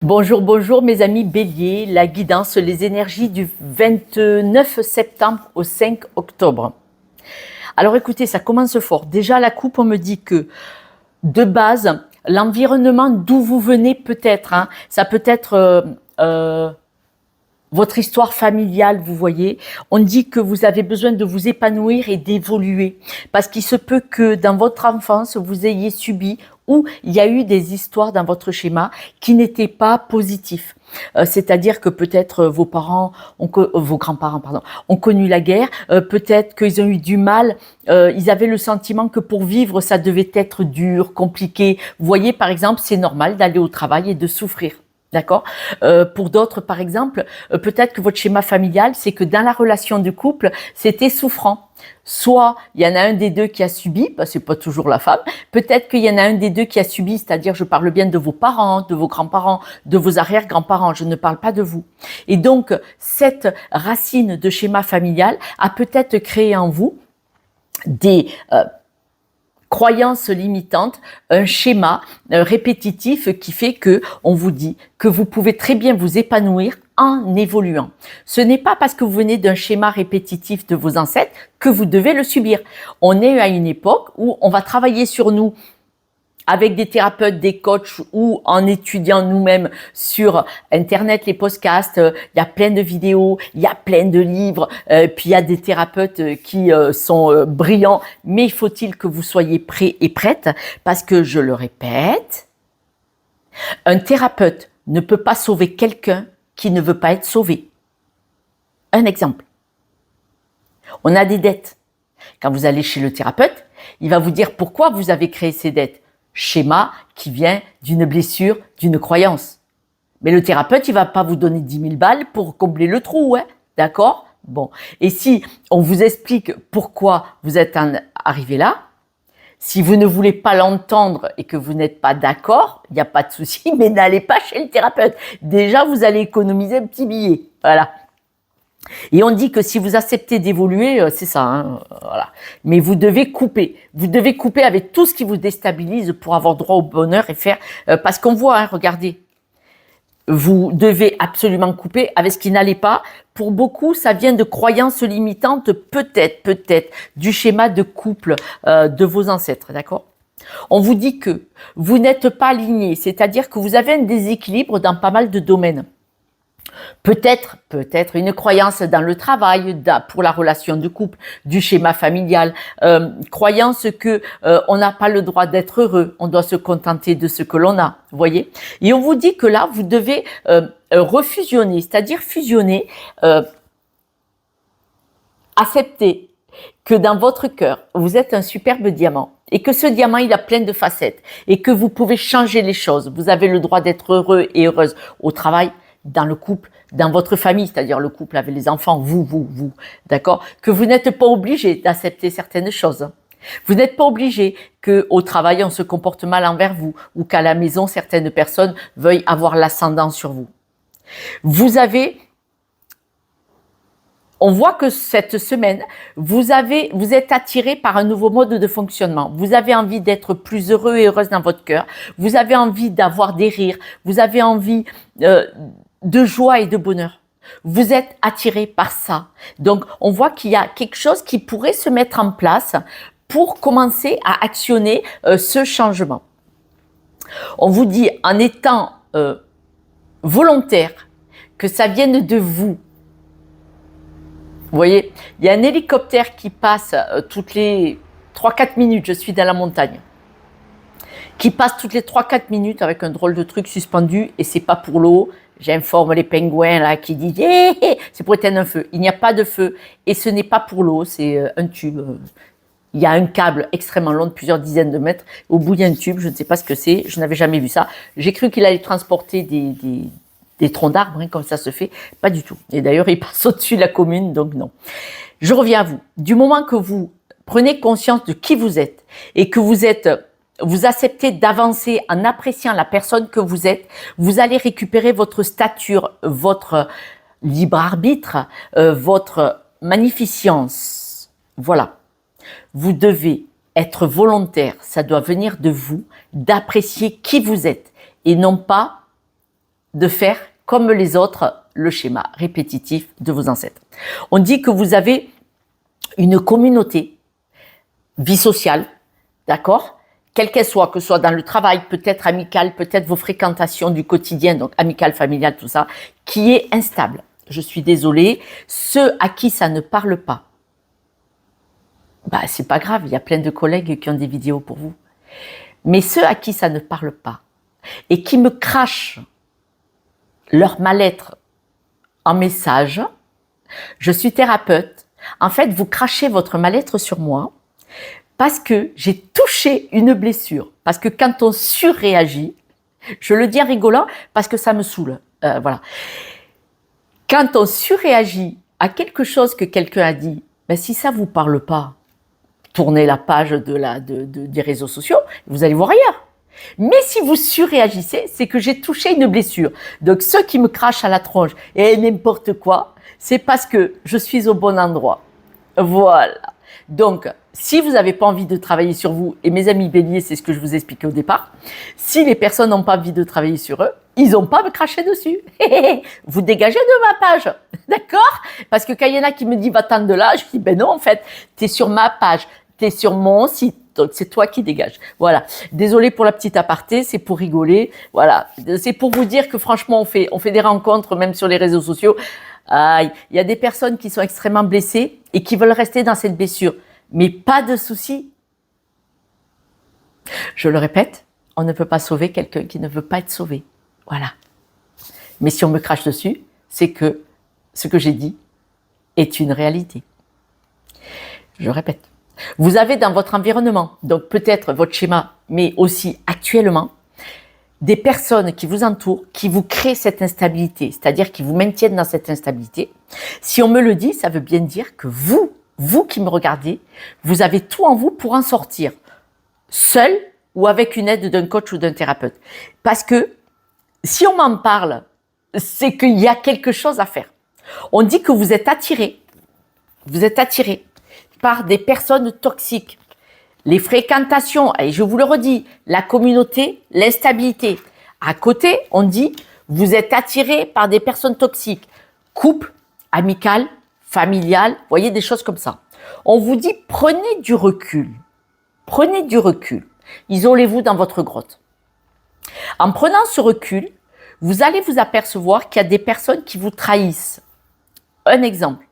Bonjour, bonjour mes amis Bélier, la guidance, les énergies du 29 septembre au 5 octobre. Alors écoutez, ça commence fort. Déjà la coupe, on me dit que de base, l'environnement d'où vous venez peut-être, ça peut être votre histoire familiale, vous voyez. On dit que vous avez besoin de vous épanouir et d'évoluer. Parce qu'il se peut que dans votre enfance, vous ayez subi ou il y a eu des histoires dans votre schéma qui n'étaient pas positifs. C'est-à-dire que peut-être vos parents, vos grands-parents, pardon, ont connu la guerre. Peut-être qu'ils ont eu du mal. Ils avaient le sentiment que pour vivre, ça devait être dur, compliqué. Vous voyez, par exemple, c'est normal d'aller au travail et de souffrir. D'accord. Pour d'autres, par exemple, peut-être que votre schéma familial, c'est que dans la relation de couple, c'était souffrant. Soit il y en a un des deux qui a subi, parce que c'est pas toujours la femme. Peut-être qu'il y en a un des deux qui a subi, c'est-à-dire, je parle bien de vos parents, de vos grands-parents, de vos arrière-grands-parents. Je ne parle pas de vous. Et donc, cette racine de schéma familial a peut-être créé en vous des croyance limitante, un schéma répétitif qui fait que on vous dit que vous pouvez très bien vous épanouir en évoluant. Ce n'est pas parce que vous venez d'un schéma répétitif de vos ancêtres que vous devez le subir. On est à une époque où on va travailler sur nous avec des thérapeutes, des coachs ou en étudiant nous-mêmes sur Internet, les podcasts, il y a plein de vidéos, il y a plein de livres, puis il y a des thérapeutes qui sont brillants, mais faut-il que vous soyez prêts et prêtes parce que, je le répète, un thérapeute ne peut pas sauver quelqu'un qui ne veut pas être sauvé. Un exemple. On a des dettes. Quand vous allez chez le thérapeute, il va vous dire pourquoi vous avez créé ces dettes. Schéma qui vient d'une blessure, d'une croyance. Mais le thérapeute, il va pas vous donner 10 000 balles pour combler le trou, hein, d'accord? Bon. Et si on vous explique pourquoi vous êtes arrivé là, si vous ne voulez pas l'entendre et que vous n'êtes pas d'accord, il n'y a pas de souci, mais n'allez pas chez le thérapeute. Déjà, vous allez économiser un petit billet. Voilà. Et on dit que si vous acceptez d'évoluer, c'est ça, hein, voilà. Mais vous devez couper. Vous devez couper avec tout ce qui vous déstabilise pour avoir droit au bonheur et faire... parce qu'on voit, hein, regardez, vous devez absolument couper avec ce qui n'allait pas. Pour beaucoup, ça vient de croyances limitantes, peut-être, du schéma de couple de vos ancêtres, d'accord ? On vous dit que vous n'êtes pas aligné, c'est-à-dire que vous avez un déséquilibre dans pas mal de domaines. Peut-être une croyance dans le travail, pour la relation de couple, du schéma familial, croyance que on n'a pas le droit d'être heureux, on doit se contenter de ce que l'on a, vous voyez. Et on vous dit que là, vous devez refusionner, c'est-à-dire fusionner, accepter que dans votre cœur, vous êtes un superbe diamant et que ce diamant, il a plein de facettes et que vous pouvez changer les choses. Vous avez le droit d'être heureux et heureuse au travail, dans le couple, dans votre famille, c'est-à-dire le couple avec les enfants, vous, d'accord? Que vous n'êtes pas obligé d'accepter certaines choses. Vous n'êtes pas obligé qu'au travail, on se comporte mal envers vous ou qu'à la maison, certaines personnes veuillent avoir l'ascendant sur vous. On voit que cette semaine, vous êtes attiré par un nouveau mode de fonctionnement. Vous avez envie d'être plus heureux et heureuse dans votre cœur. Vous avez envie d'avoir des rires. Vous avez envie de joie et de bonheur. Vous êtes attiré par ça. Donc, on voit qu'il y a quelque chose qui pourrait se mettre en place pour commencer à actionner ce changement. On vous dit, en étant volontaire, que ça vienne de vous. Vous voyez, il y a un hélicoptère qui passe toutes les 3-4 minutes, je suis dans la montagne, qui passe toutes les 3-4 minutes avec un drôle de truc suspendu et c'est pas pour l'eau. J'informe les pingouins là qui disent c'est pour éteindre un feu. Il n'y a pas de feu et ce n'est pas pour l'eau, c'est un tube. Il y a un câble extrêmement long de plusieurs dizaines de mètres. Au bout, il y a un tube, je ne sais pas ce que c'est, je n'avais jamais vu ça. J'ai cru qu'il allait transporter des troncs d'arbres, hein, comme ça se fait. Pas du tout. Et d'ailleurs, il passe au-dessus de la commune, donc non. Je reviens à vous. Du moment que vous prenez conscience de qui vous êtes et que vous acceptez d'avancer en appréciant la personne que vous êtes, vous allez récupérer votre stature, votre libre arbitre, votre magnificence. Voilà. Vous devez être volontaire, ça doit venir de vous, d'apprécier qui vous êtes et non pas de faire comme les autres le schéma répétitif de vos ancêtres. On dit que vous avez une communauté, vie sociale, d'accord ? Quelle qu'elle soit, que ce soit dans le travail, peut-être amical, peut-être vos fréquentations du quotidien, donc amical, familial, tout ça, qui est instable. Je suis désolée, ceux à qui ça ne parle pas, bah c'est pas grave, il y a plein de collègues qui ont des vidéos pour vous. Mais ceux à qui ça ne parle pas et qui me crachent leur mal-être en message, je suis thérapeute. En fait, vous crachez votre mal-être sur moi parce que j'ai touché une blessure. Parce que quand on surréagit, je le dis en rigolant parce que ça me saoule. Voilà. Quand on surréagit à quelque chose que quelqu'un a dit, ben si ça vous parle pas, tournez la page des réseaux sociaux, vous allez voir ailleurs. Mais si vous surréagissez, c'est que j'ai touché une blessure. Donc ceux qui me crachent à la tronche et n'importe quoi, c'est parce que je suis au bon endroit. Voilà. Donc, si vous n'avez pas envie de travailler sur vous, et mes amis béliers, c'est ce que je vous expliquais au départ, si les personnes n'ont pas envie de travailler sur eux, ils n'ont pas à me cracher dessus. Vous dégagez de ma page, d'accord ? Parce que quand il y en a qui me disent va-t'en de là, je dis ben non, en fait, tu es sur ma page, tu es sur mon site, donc c'est toi qui dégages. Voilà. Désolée pour la petite aparté, c'est pour rigoler. Voilà. C'est pour vous dire que franchement, on fait des rencontres, même sur les réseaux sociaux. Il y a des personnes qui sont extrêmement blessées et qui veulent rester dans cette blessure. Mais pas de souci. Je le répète, on ne peut pas sauver quelqu'un qui ne veut pas être sauvé. Voilà. Mais si on me crache dessus, c'est que ce que j'ai dit est une réalité. Je répète. Vous avez dans votre environnement, donc peut-être votre schéma, mais aussi actuellement, des personnes qui vous entourent, qui vous créent cette instabilité, c'est-à-dire qui vous maintiennent dans cette instabilité. Si on me le dit, ça veut bien dire que vous qui me regardez, vous avez tout en vous pour en sortir, seul ou avec une aide d'un coach ou d'un thérapeute. Parce que si on m'en parle, c'est qu'il y a quelque chose à faire. On dit que vous êtes attiré par des personnes toxiques. Les fréquentations, et je vous le redis, la communauté, l'instabilité. À côté, on dit, vous êtes attiré par des personnes toxiques. Couple, amical, familial, vous voyez, des choses comme ça. On vous dit, prenez du recul. Prenez du recul. Isolez-vous dans votre grotte. En prenant ce recul, vous allez vous apercevoir qu'il y a des personnes qui vous trahissent. Un exemple.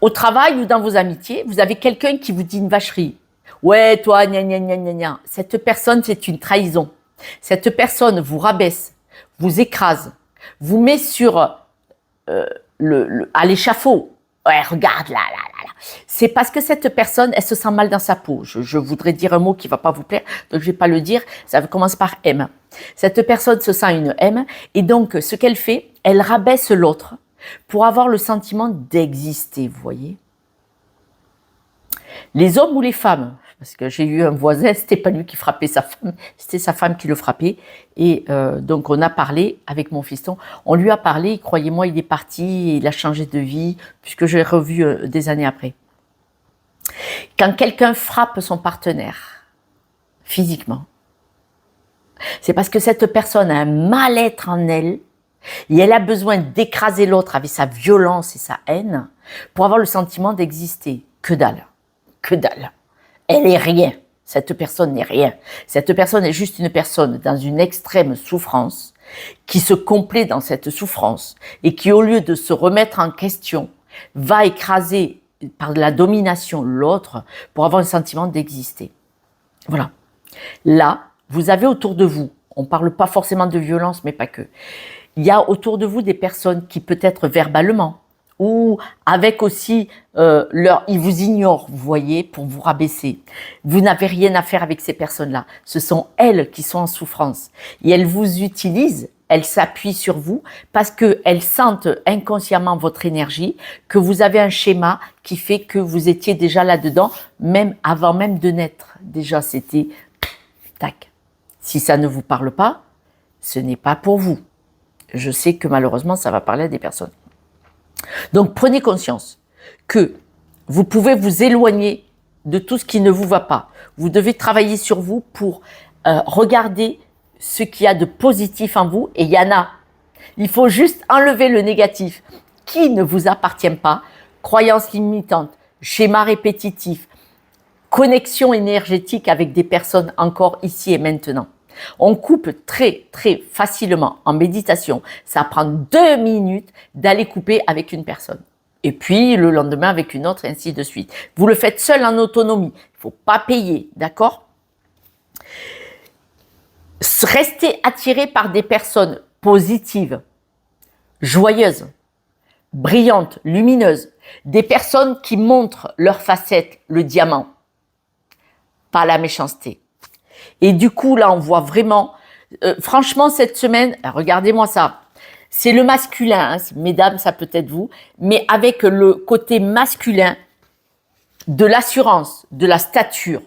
Au travail ou dans vos amitiés, vous avez quelqu'un qui vous dit une vacherie. Ouais, toi, gna gna gna gna gna. Cette personne, c'est une trahison. Cette personne vous rabaisse, vous écrase, vous met sur à l'échafaud. Ouais, regarde là. C'est parce que cette personne, elle se sent mal dans sa peau. Je voudrais dire un mot qui va pas vous plaire, donc je vais pas le dire. Ça commence par M. Cette personne se sent une M, et donc ce qu'elle fait, elle rabaisse l'autre pour avoir le sentiment d'exister, vous voyez. Les hommes ou les femmes, parce que j'ai eu un voisin, c'était pas lui qui frappait sa femme, c'était sa femme qui le frappait. Et donc on a parlé avec mon fiston, on lui a parlé, croyez-moi, il est parti, il a changé de vie, puisque je l'ai revu des années après. Quand quelqu'un frappe son partenaire, physiquement, c'est parce que cette personne a un mal-être en elle, et elle a besoin d'écraser l'autre avec sa violence et sa haine pour avoir le sentiment d'exister. Que dalle. Que dalle. Elle est rien. Cette personne n'est rien. Cette personne est juste une personne dans une extrême souffrance qui se complaît dans cette souffrance et qui, au lieu de se remettre en question, va écraser par la domination l'autre pour avoir un sentiment d'exister. Voilà. Là, vous avez autour de vous, on ne parle pas forcément de violence, mais pas que. Il y a autour de vous des personnes qui peut-être verbalement ou avec aussi ils vous ignorent, vous voyez, pour vous rabaisser. Vous n'avez rien à faire avec ces personnes-là. Ce sont elles qui sont en souffrance. Et elles vous utilisent, elles s'appuient sur vous parce qu'elles sentent inconsciemment votre énergie, que vous avez un schéma qui fait que vous étiez déjà là-dedans, même avant même de naître. Déjà, c'était tac. Si ça ne vous parle pas, ce n'est pas pour vous. Je sais que malheureusement, ça va parler à des personnes. Donc, prenez conscience que vous pouvez vous éloigner de tout ce qui ne vous va pas. Vous devez travailler sur vous pour regarder ce qu'il y a de positif en vous, et il y en a. Il faut juste enlever le négatif qui ne vous appartient pas, croyances limitantes, schémas répétitifs, connexion énergétique avec des personnes encore ici et maintenant. On coupe très très facilement en méditation. Ça prend 2 minutes d'aller couper avec une personne. Et puis le lendemain avec une autre, et ainsi de suite. Vous le faites seul en autonomie. Il ne faut pas payer, d'accord? Restez attiré par des personnes positives, joyeuses, brillantes, lumineuses. Des personnes qui montrent leur facette, le diamant, pas la méchanceté. Et du coup, là, on voit vraiment, franchement, cette semaine, regardez-moi ça, c'est le masculin, hein, mesdames, ça peut être vous, mais avec le côté masculin de l'assurance, de la stature.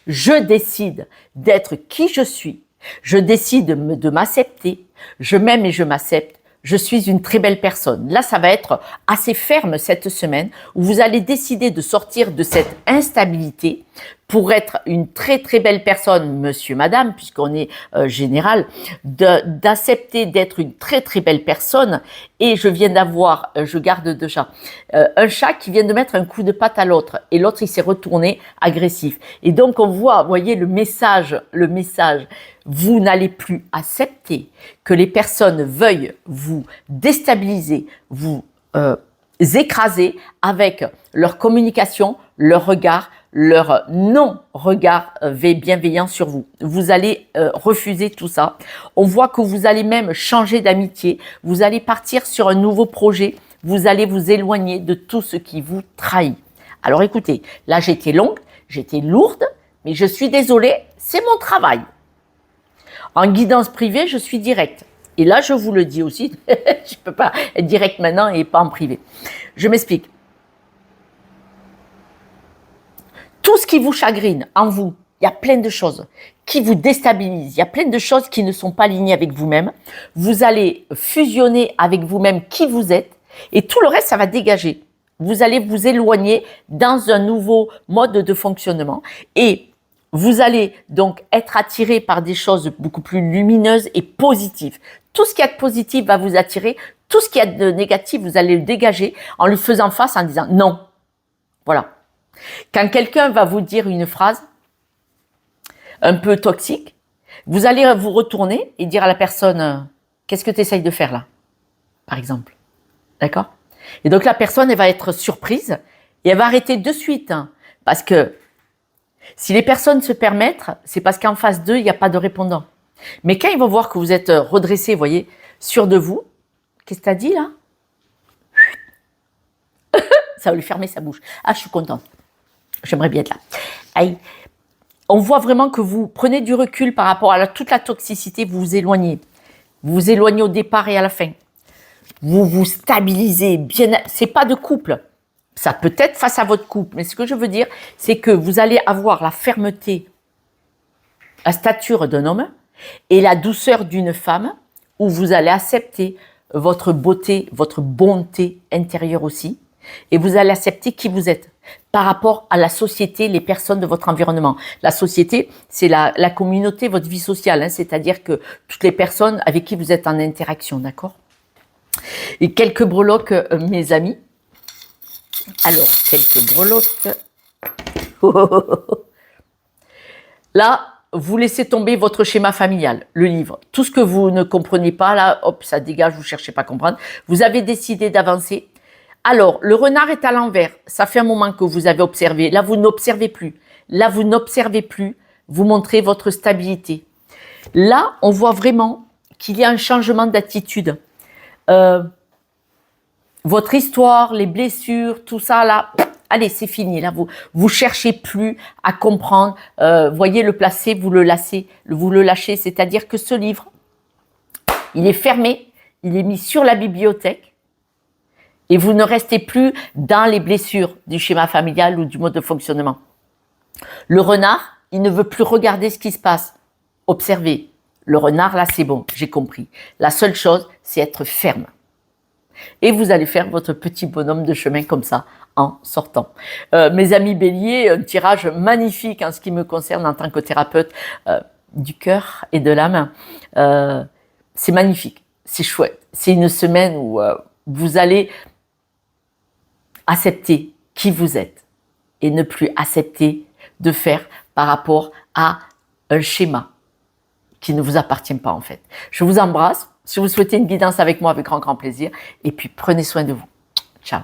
Je décide d'être qui je suis, je décide de m'accepter, je m'aime et je m'accepte. Je suis une très belle personne. Là, ça va être assez ferme cette semaine où vous allez décider de sortir de cette instabilité pour être une très très belle personne, monsieur, madame, puisqu'on est général, d'accepter d'être une très très belle personne. Et je viens d'avoir, je garde deux chats, un chat qui vient de mettre un coup de patte à l'autre et l'autre il s'est retourné agressif. Et donc on voit, vous voyez le message, vous n'allez plus accepter que les personnes veuillent vous déstabiliser, vous écraser avec leur communication, leur regard, leur non-regard bienveillant sur vous. Vous allez refuser tout ça. On voit que vous allez même changer d'amitié. Vous allez partir sur un nouveau projet. Vous allez vous éloigner de tout ce qui vous trahit. Alors écoutez, là j'étais longue, j'étais lourde, mais je suis désolée, c'est mon travail. En guidance privée, je suis directe. Et là, je vous le dis aussi, je ne peux pas être directe maintenant et pas en privé. Je m'explique. Tout ce qui vous chagrine en vous, il y a plein de choses qui vous déstabilisent. Il y a plein de choses qui ne sont pas alignées avec vous-même. Vous allez fusionner avec vous-même qui vous êtes et tout le reste, ça va dégager. Vous allez vous éloigner dans un nouveau mode de fonctionnement et vous allez donc être attiré par des choses beaucoup plus lumineuses et positives. Tout ce qui est positif va vous attirer. Tout ce qui est de négatif, vous allez le dégager en lui faisant face en disant non. Voilà. Quand quelqu'un va vous dire une phrase un peu toxique, vous allez vous retourner et dire à la personne qu'est-ce que tu essayes de faire là, par exemple. D'accord? Et donc la personne, elle va être surprise et elle va arrêter de suite. Parce que si les personnes se permettent, c'est parce qu'en face d'eux, il n'y a pas de répondant. Mais quand ils vont voir que vous êtes redressé, vous voyez, sûr de vous, qu'est-ce que tu as dit là? Ça va lui fermer sa bouche. Ah, je suis contente. J'aimerais bien être là. Aïe. On voit vraiment que vous prenez du recul par rapport à toute la toxicité, vous vous éloignez. Vous vous éloignez au départ et à la fin. Vous vous stabilisez bien. C'est pas de couple. Ça peut être face à votre couple. Mais ce que je veux dire, c'est que vous allez avoir la fermeté, la stature d'un homme et la douceur d'une femme où vous allez accepter votre beauté, votre bonté intérieure aussi. Et vous allez accepter qui vous êtes par rapport à la société, les personnes de votre environnement. La société, c'est la communauté, votre vie sociale, hein, c'est-à-dire que toutes les personnes avec qui vous êtes en interaction, d'accord? Et quelques breloques, mes amis. Alors, quelques breloques. Là, vous laissez tomber votre schéma familial, le livre. Tout ce que vous ne comprenez pas, là, hop, ça dégage, vous ne cherchez pas à comprendre. Vous avez décidé d'avancer. Alors, le renard est à l'envers. Ça fait un moment que vous avez observé. Là, vous n'observez plus. Là, vous n'observez plus. Vous montrez votre stabilité. Là, on voit vraiment qu'il y a un changement d'attitude. Votre histoire, les blessures, tout ça, là, allez, c'est fini. Là, vous cherchez plus à comprendre. Voyez le placer, vous le lâchez. C'est-à-dire que ce livre, il est fermé. Il est mis sur la bibliothèque. Et vous ne restez plus dans les blessures du schéma familial ou du mode de fonctionnement. Le renard, il ne veut plus regarder ce qui se passe. Observez. Le renard, là, c'est bon, j'ai compris. La seule chose, c'est être ferme. Et vous allez faire votre petit bonhomme de chemin comme ça, en sortant. Mes amis béliers, un tirage magnifique en ce qui me concerne en tant que thérapeute. du cœur et de la main. C'est magnifique, c'est chouette. C'est une semaine où vous allez accepter qui vous êtes et ne plus accepter de faire par rapport à un schéma qui ne vous appartient pas en fait. Je vous embrasse. Si vous souhaitez une guidance avec moi, avec grand plaisir. Et puis prenez soin de vous. Ciao.